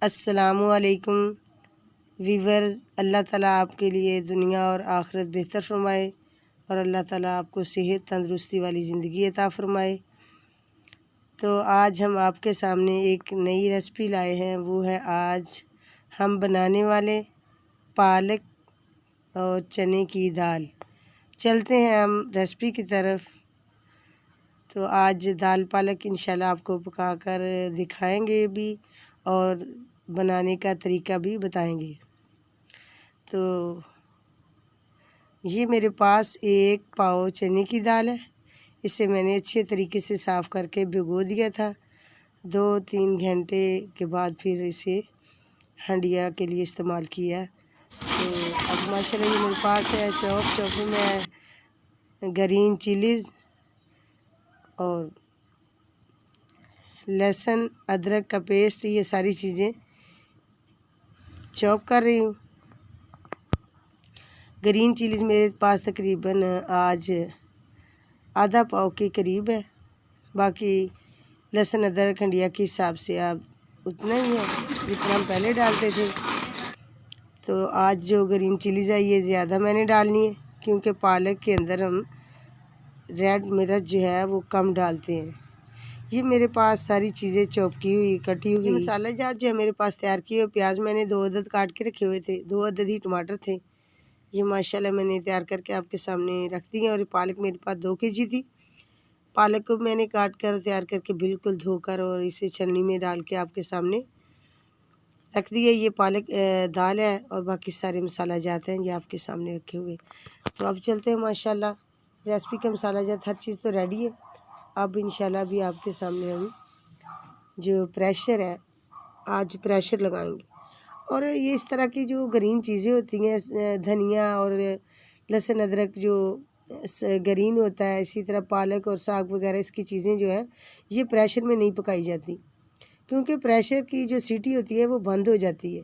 अस्सलामुअलैकुम वीवर्स। अल्लाह ताला आपके लिए दुनिया और आखिरत बेहतर फरमाए और अल्लाह ताला आपको सेहत तंदुरुस्ती वाली ज़िंदगी अता फरमाए। तो आज हम आपके सामने एक नई रेसिपी लाए हैं, वो है आज हम बनाने वाले पालक और चने की दाल। चलते हैं हम रेसिपी की तरफ। तो आज दाल पालक इंशाल्लाह आपको पकाकर दिखाएंगे भी और बनाने का तरीका भी बताएंगे। तो ये मेरे पास एक पाव चने की दाल है। इसे मैंने अच्छे तरीके से साफ़ करके भिगो दिया था। 2-3 घंटे के बाद फिर इसे हंडिया के लिए इस्तेमाल किया। तो अब माशाल्लाह ये मेरे पास है चॉपर में ग्रीन चिलीज़ और लहसुन अदरक का पेस्ट, ये सारी चीज़ें चॉप कर रही हूँ। ग्रीन चिलीज़ मेरे पास तकरीबन आज आधा पाव के करीब है। बाकी लहसुन अदरक हंडिया के हिसाब से आप उतना ही है जितना हम पहले डालते थे। तो आज जो ग्रीन चिलीज़ है ये ज़्यादा मैंने डालनी है, क्योंकि पालक के अंदर हम रेड मिर्च जो है वो कम डालते हैं। ये मेरे पास सारी चीज़ें चॉप की हुई कटी हुई मसाला जात जो है मेरे पास तैयार किए हुए। प्याज मैंने 2 अदद काट के रखे हुए थे, 2 अदद ही टमाटर थे। ये माशाल्लाह मैंने तैयार करके आपके सामने रख दी है। और पालक मेरे पास 2 केजी थी। पालक को मैंने काट कर तैयार करके बिल्कुल धोकर और इसे छन्नी में डाल के आपके सामने रख दिया। ये पालक दाल है और बाकी सारे मसाला जात हैं ये आपके सामने रखे हुए। तो अब चलते हैं। माशाल्लाह रेसिपी का मसाला जात हर चीज़ तो रेडी है। अब इंशाल्लाह भी आपके सामने हम जो प्रेशर है आज प्रेशर लगाएंगे। और ये इस तरह की जो ग्रीन चीज़ें होती हैं, धनिया और लहसुन अदरक जो ग्रीन होता है, इसी तरह पालक और साग वगैरह इसकी चीज़ें जो है ये प्रेशर में नहीं पकाई जाती, क्योंकि प्रेशर की जो सीटी होती है वो बंद हो जाती है।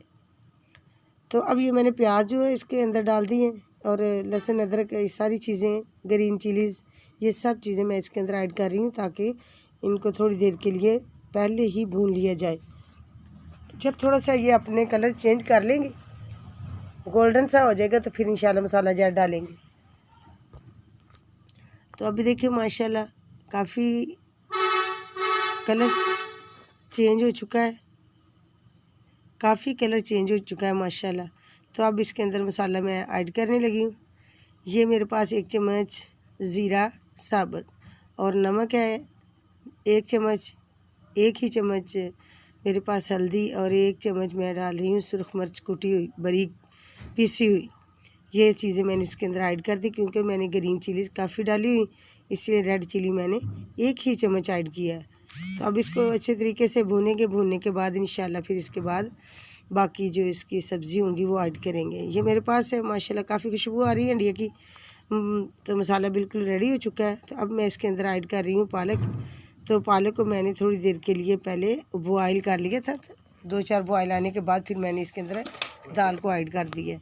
तो अब ये मैंने प्याज जो है इसके अंदर डाल दी है और लहसुन अदरक ये सारी चीज़ें ग्रीन चिलीज़ ये सब चीज़ें मैं इसके अंदर ऐड कर रही हूँ, ताकि इनको थोड़ी देर के लिए पहले ही भून लिया जाए। जब थोड़ा सा ये अपने कलर चेंज कर लेंगे, गोल्डन सा हो जाएगा, तो फिर इंशाल्लाह मसाला जार डालेंगे। तो अभी देखिए माशाल्लाह काफ़ी कलर चेंज हो चुका है, काफ़ी कलर चेंज हो चुका है माशाल्लाह। तो अब इसके अंदर मसाला मैं ऐड करने लगी हूँ। ये मेरे पास 1 चम्मच ज़ीरा साबुत और नमक है 1 चम्मच, 1 ही चम्मच मेरे पास हल्दी और 1 चम्मच मैं डाल रही हूँ सुरख मिर्च कुटी हुई बारीक पीसी हुई। ये चीज़ें मैंने इसके अंदर ऐड कर दी, क्योंकि मैंने ग्रीन चिलीज़ काफ़ी डाली हुई, इसलिए रेड चिली मैंने 1 ही चम्मच ऐड किया है। तो अब इसको अच्छे तरीके से भूनने के बाद इंशाल्लाह फिर इसके बाद बाकी जो इसकी सब्ज़ी होंगी वो ऐड करेंगे। ये मेरे पास है माशाल्लाह काफ़ी खुशबू आ रही है इंडिया की। तो मसाला बिल्कुल रेडी हो चुका है। तो अब मैं इसके अंदर ऐड कर रही हूँ पालक। तो पालक को मैंने थोड़ी देर के लिए पहले बॉयल कर लिया था। 2-4 बॉयल आने के बाद फिर मैंने इसके अंदर दाल को ऐड कर दिया।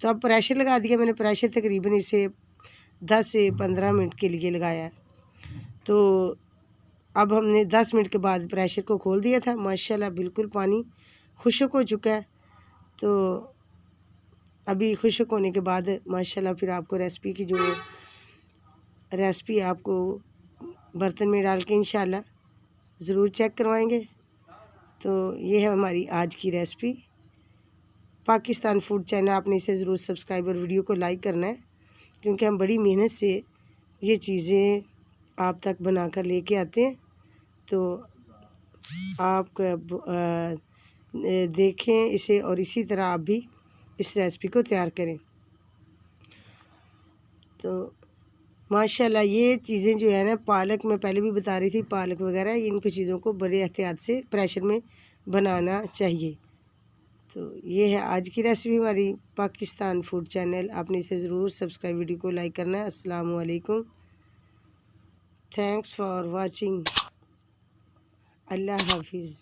तो अब प्रेशर लगा दिया मैंने। प्रेशर तकरीबन इसे 10 से 15 मिनट के लिए लगाया। तो अब हमने 10 मिनट के बाद प्रेशर को खोल दिया था। माशाल्लाह बिल्कुल पानी खुश्क हो चुका है। तो अभी खुश्क होने के बाद माशाल्लाह फिर आपको रेसिपी की जो रेसिपी आपको बर्तन में डाल के इंशाल्लाह ज़रूर चेक करवाएंगे। तो ये है हमारी आज की रेसिपी। पाकिस्तान फूड चैनल आपने इसे ज़रूर सब्सक्राइब और वीडियो को लाइक करना है, क्योंकि हम बड़ी मेहनत से ये चीज़ें आप तक बना कर लेके आते हैं। तो आप देखें इसे और इसी तरह आप भी इस रेसिपी को तैयार करें। तो माशाल्लाह ये चीज़ें जो है ना, पालक मैं पहले भी बता रही थी, पालक वगैरह इनको चीज़ों को बड़े एहतियात से प्रेशर में बनाना चाहिए। तो ये है आज की रेसिपी हमारी पाकिस्तान फूड चैनल। आपने इसे ज़रूर सब्सक्राइब, वीडियो को लाइक करना है। अस्सलामु अलैकुम, थैंक्स फॉर वाचिंग, अल्लाह हाफिज़।